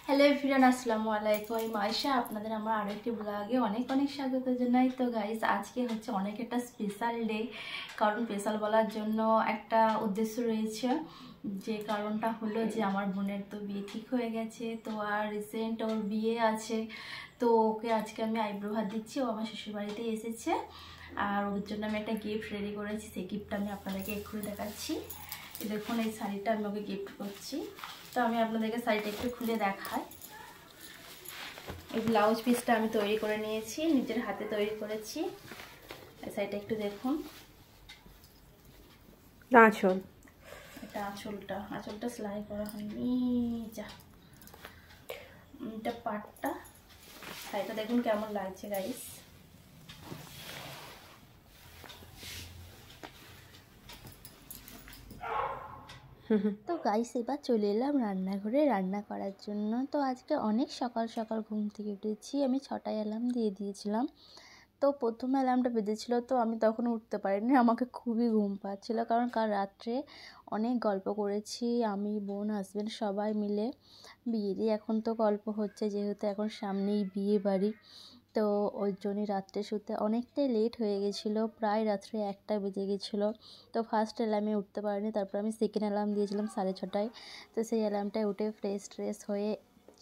Hello everyone, আসসালামু আলাইকুম। আমি মাইশা, আপনাদের আমার আরেকটি ব্লগে অনেক অনেক স্বাগত জানাই। তো গাইস, আজকে হচ্ছে অনেক একটা স্পেশাল ডে। কারণ স্পেশাল বলার জন্য একটা উদ্দেশ্য রয়েছে, যে কারণটা হলো যে আমার বোনের তো বিয়ে ঠিক হয়ে গেছে। তো আর রিসেন্ট ওর বিয়ে আছে, তো ওকে আজকে আমি আইব্রো হাত দিচ্ছি। ও আমার শ্বশুরবাড়িতে এসেছে, আর ওর জন্য আমি একটা গিফট রেডি করেছি। সেই গিফটটা আমি আপনাদেরকে এক্ষুনি দেখাচ্ছি। দেখুন, এই শাড়িটা আমি ওকে গিফট করছি। তো আমি আপনাদেরকে শাড়িটা একটু খুলে দেখাই। এই ব্লাউজ পিসটা আমি তৈরি করে নিয়েছি, নিজের হাতে তৈরি করেছি। এই শাড়িটা একটু দেখুন, আঁচল, এটা আঁচলটা সেলাই করা হয়নি। যা, এটা পাটটা। শাড়িটা দেখুন কেমন লাগছে গাইস। তো গাইস, এবার চলে এলাম রান্নাঘরে রান্না করার জন্য। তো আজকে অনেক সকাল সকাল ঘুম থেকে উঠেছি। আমি 6টায় অ্যালার্ম দিয়ে দিয়েছিলাম। তো প্রথম অ্যালার্মটা বেজেছিল, তো আমি তখন উঠতে পারিনি। আমাকে খুবই ঘুম পাচ্ছিল, কারণ কাল রাত্রে অনেক গল্প করেছি আমি, বোন, হাজব্যান্ড সবাই মিলে। বিয়েরই এখন তো গল্প হচ্ছে, যেহেতু এখন সামনেই বিয়ে বাড়ি। তো ওই জন্যই রাত্রে শুতে অনেকটাই লেট হয়ে গেছিলো, প্রায় রাত্রে 1টা বেজে গেছিলো। তো ফার্স্ট অ্যালার্মে উঠতে পারিনি, তারপর আমি সেকেন্ড অ্যালার্ম দিয়েছিলাম 6:30টায়। তো সেই অ্যালার্মটায় উঠে ফ্রেশ হয়ে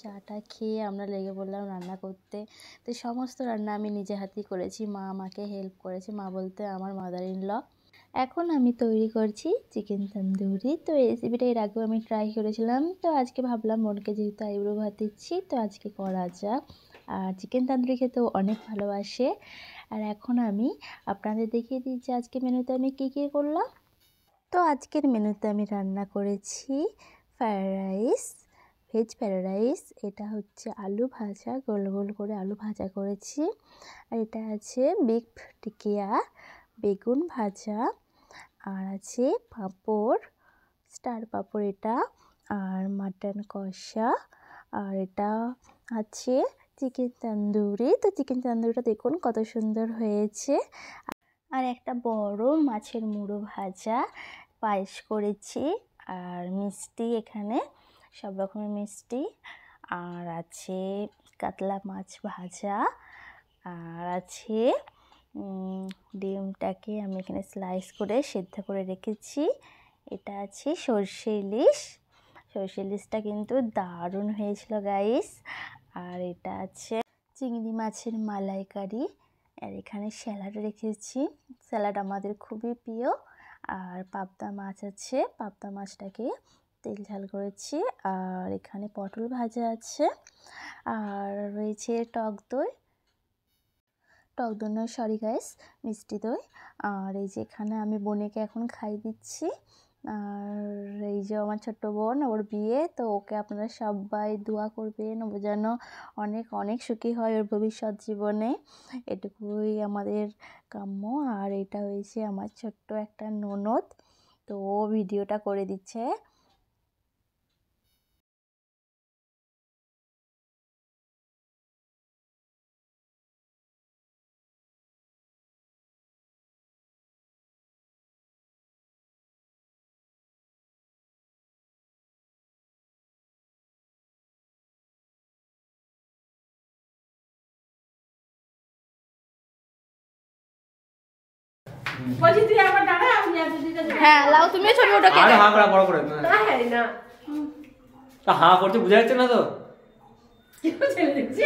চাটা খেয়ে আমরা লেগে পড়লাম রান্না করতে। তো সমস্ত রান্না আমি নিজে হাতেই করেছি, মা আমাকে হেল্প করেছে। মা বলতে আমার মাদার ইন ল। এখন আমি তৈরি করছি চিকেন তন্দুরি। তো এই রেসিপিটা এর আগেও আমি ট্রাই করেছিলাম, তো আজকে ভাবলাম বোনকে যেহেতু আইব্রো ভাত দিচ্ছি, তো আজকে করা যাক। আর চিকেন তন্দুরি খেতেও অনেক ভালোবাসে। আর এখন আমি আপনাদের দেখিয়ে দিচ্ছি আজকে মেনুতে আমি কী কী করলাম। তো আজকের মেনুতে আমি রান্না করেছি fried rice, veg fried rice. এটা হচ্ছে আলু ভাজা, গোল গোল করে আলু ভাজা করেছি। আর এটা আছে বিফ টিকিয়া, বেগুন ভাজা, আর আছে পাঁপড়, স্টার পাঁপড় এটা, আর মাটন কষা, আর এটা আছে চিকেন তন্দুরি। তো চিকেন তন্দুরিটা দেখুন কত সুন্দর হয়েছে। আর একটা বড় মাছের মুড়ো ভাজা, পায়েস করেছি, আর মিষ্টি, এখানে সব রকমের মিষ্টি, আর আছে কাতলা মাছ ভাজা, আর আছে ডিমটাকে আমি এখানে স্লাইস করে সেদ্ধ করে রেখেছি। এটা আছে সর্ষে ইলিশ। সর্ষে ইলিশটা কিন্তু দারুণ হয়েছিল গাইস। আর এটা আছে চিংড়ি মাছের মালাইকারি। আর এখানে স্যালাড রেখেছি, স্যালাড আমাদের খুবই প্রিয়। আর পাবদা মাছ আছে, পাবদা মাছটাকে তেল ঝাল করেছি। আর এখানে পটল ভাজা আছে, আর রয়েছে টক দই নয়, সরি গাইস, মিষ্টি দই। আর এই যে এখানে আমি বোনেকে এখন খাই দিচ্ছি। আর এই যে আমার ছোট্ট বোন, ওর বিয়ে, তো ওকে আপনারা সবাই দোয়া করবেন, ও যেন অনেক অনেক সুখী হয় ওর ভবিষ্যৎ জীবনে, এটুকুই আমাদের কাম্য। আর এটা হয়েছে আমার ছোট্ট একটা ননদ, তো ও ভিডিওটা করে দিচ্ছে। বলছি তুই একবার দাঁড়া, আমি আর দিদিটা হ্যাঁ লাও, তুমি ছবি ওটা আর হা করা বড় করে তাই না, তা হা করতে বুঝা যাচ্ছে না তো কেউ ছেড়ে দিচ্ছি।